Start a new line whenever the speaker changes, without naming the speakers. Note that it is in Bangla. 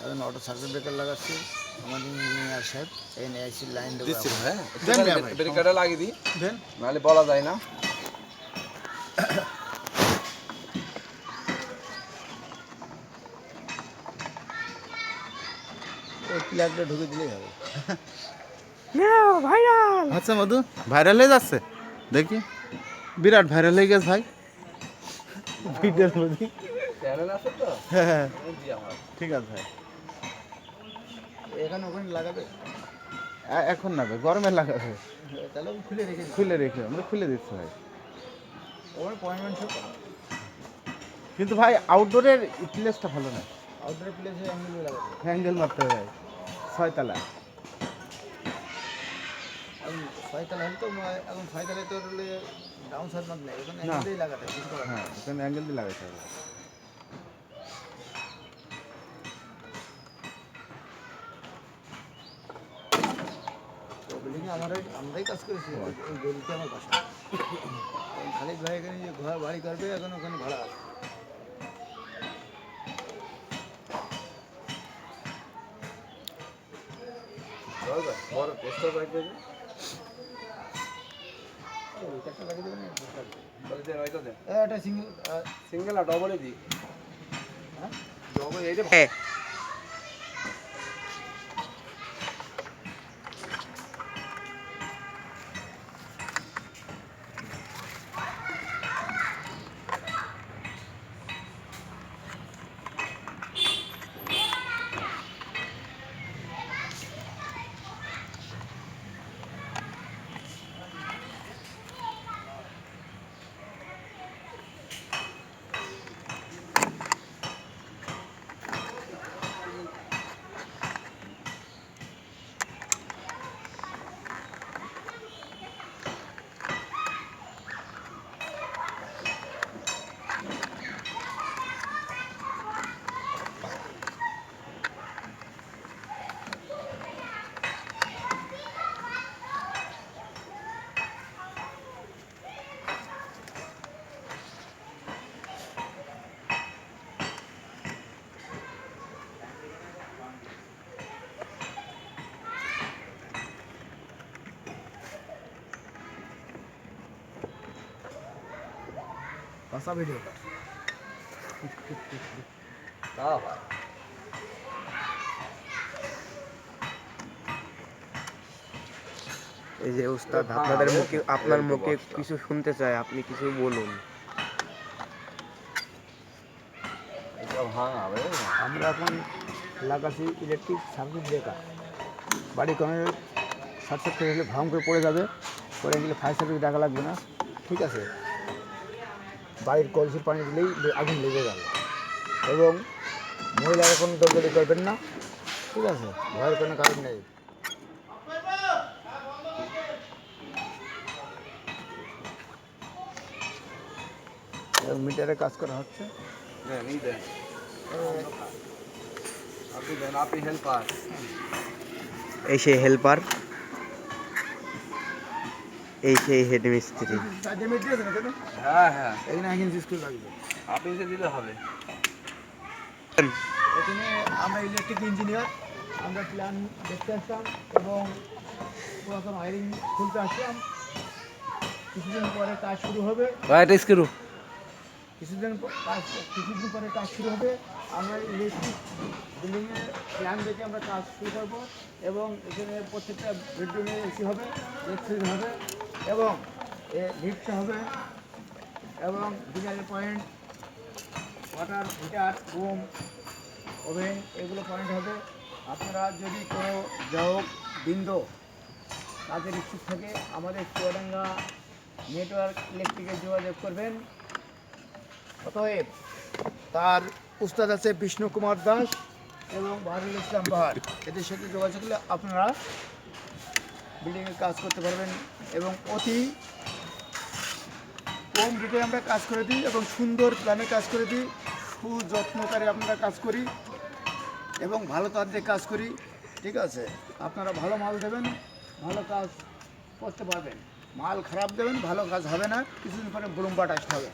এখন অটো সার্কিট ব্রেকার লাগাচ্ছি। আমাদের ইঞ্জিনিয়ার সাহেব এনআইসি লাইন দেবো।
দিচ্ছি হ্যাঁ,
ব্রেকারটা লাগিয়ে দিই,
দেন
নাহলে বলা যায় না।
ওই প্লাগটা ঢুকে দিলেই হবে।
ভাইরাল আচ্ছা মধু ভাইরাল হয়ে যাচ্ছে দেখি, বিরাট ভাইরাল হয়ে গেছে ভাই ভিডিওর মধ্যে।
চ্যানেল আছে তো,
হ্যাঁ
জি আমার।
ঠিক আছে ভাই,
এখানে ওখানে লাগাবে,
এখন না ভাই গরমে লাগাবে,
তাহলে আমি খুলে রেখে দিই।
খুলে রেখে আমরা খুলে দিচ্ছি ভাই।
ওখানে পয়েন্টমেন্ট সব
কিন্তু ভাই আউটডোরের প্লেসটা ভালো না,
আউটডোর প্লেসে অ্যাঙ্গেল লাগাবে।
হ্যান্ডেল মারতে হবে ভাই, 6 তলা।
এখন 6 তলা হলে তো এখন 6 তলায় তো হলে ডাউন সাইড মাপ নেই, এখন অ্যাঙ্গেলেই লাগাতে হবে, কিছু করার নেই।
হ্যাঁ এখানে অ্যাঙ্গেল দিয়ে লাগাইতে হবে।
বিল্ডিংয়ে আমরাই কাজ করেছি, ওই গলিতে আমার বাসা। খালিদ ভাই এখানে যে ঘর বাড়ি করবে, এখন ওখানে ভাড়া আছে।
বড় পোস্টার রাখবে যে,
একটা লাগিয়ে দেবেন না?
বলে দেন ওইটা দেন।
এটা সিঙ্গেল।
সিঙ্গেল আর ডবলই দিই।
হ্যাঁ
ডবল এইটা
বাসা ভিডিও।
দাও ভাই।
এই যে উস্তাদ আপনাদের মুখে, আপনার মুখে কিছু শুনতে চাই, আপনি কিছু বলুন।
এটা ভাঙা হবে।
আমরা এখন লাগাচ্ছি ইলেকট্রিক সার্কিট ব্রেকার। বাড়ি কোনো শর্ট সার্কিট হলে ভাঙ করে পড়ে যাবে, পড়ে গেলে ফায়ার সার্ভিস ডাকা লাগবে না, ঠিক আছে। বাড়ির কলসির পানি দিলেই আগুন লেগে যাবে, এবং মহিলারা কোনো দরকারি করবেন না, ঠিক আছে, ভয়ের কোনো কারণ নেই। মিটারে কাজ করা হচ্ছে।
দেন এই দেন, আপনি দেন, আপনি হেল্পার।
এই সেই হেল্পার, এই সেই হেড মিস্ত্রি।
হ্যাঁ হ্যাঁ,
এখানে এখন স্কুল লাগবে।
আপনি যে দিলে হবে।
এখানে আমরা ইলেকট্রিক ইঞ্জিনিয়ার, আমরা প্ল্যান দেখতে আসলাম এবং পুরাতন ওয়ারিং খুলতে আসলাম। কিছুদিন পরে কাজ শুরু হবে,
রাইট স্ক্রু।
কিছুদিন পরে কাজ শুরু হবে। আমরা ইলেকট্রিক বিল্ডিংয়ের প্ল্যান দেখে আমরা কাজ শুরু করব, এবং এখানে প্রত্যেকটা বেডরুমে এসি হবে, ইলেকট্রিক হবে, এবং লিফট হবে, এবং গিজারের point, water heater, room, oven, এগুলো পয়েন্ট হবে। আপনারা যদি কোনো গ্রাহক বৃন্দ কাজের ইচ্ছুক থাকে, আমাদের চুয়াডাঙ্গা নেটওয়ার্ক ইলেকট্রিকে যোগাযোগ করবেন। অতএব তার উস্তাদ আছে বিষ্ণু কুমার দাস এবং বাহারুল ইসলাম বাহার, এদের সাথে যোগাযোগ করলে আপনারা বিল্ডিংয়ে কাজ করতে পারবেন, এবং অতি কম রেটে আমরা কাজ করে দিই, এবং সুন্দর প্ল্যানে কাজ করে দিই, সুযত্নকারে আমরা কাজ করি, এবং ভালো তার দিয়ে কাজ করি, ঠিক আছে। আপনারা ভালো মাল দেবেন, ভালো কাজ করতে পারবেন। মাল খারাপ দেবেন, ভালো কাজ হবে না, কিছুদিন পরে ব্লুমবাট আসতে হবে।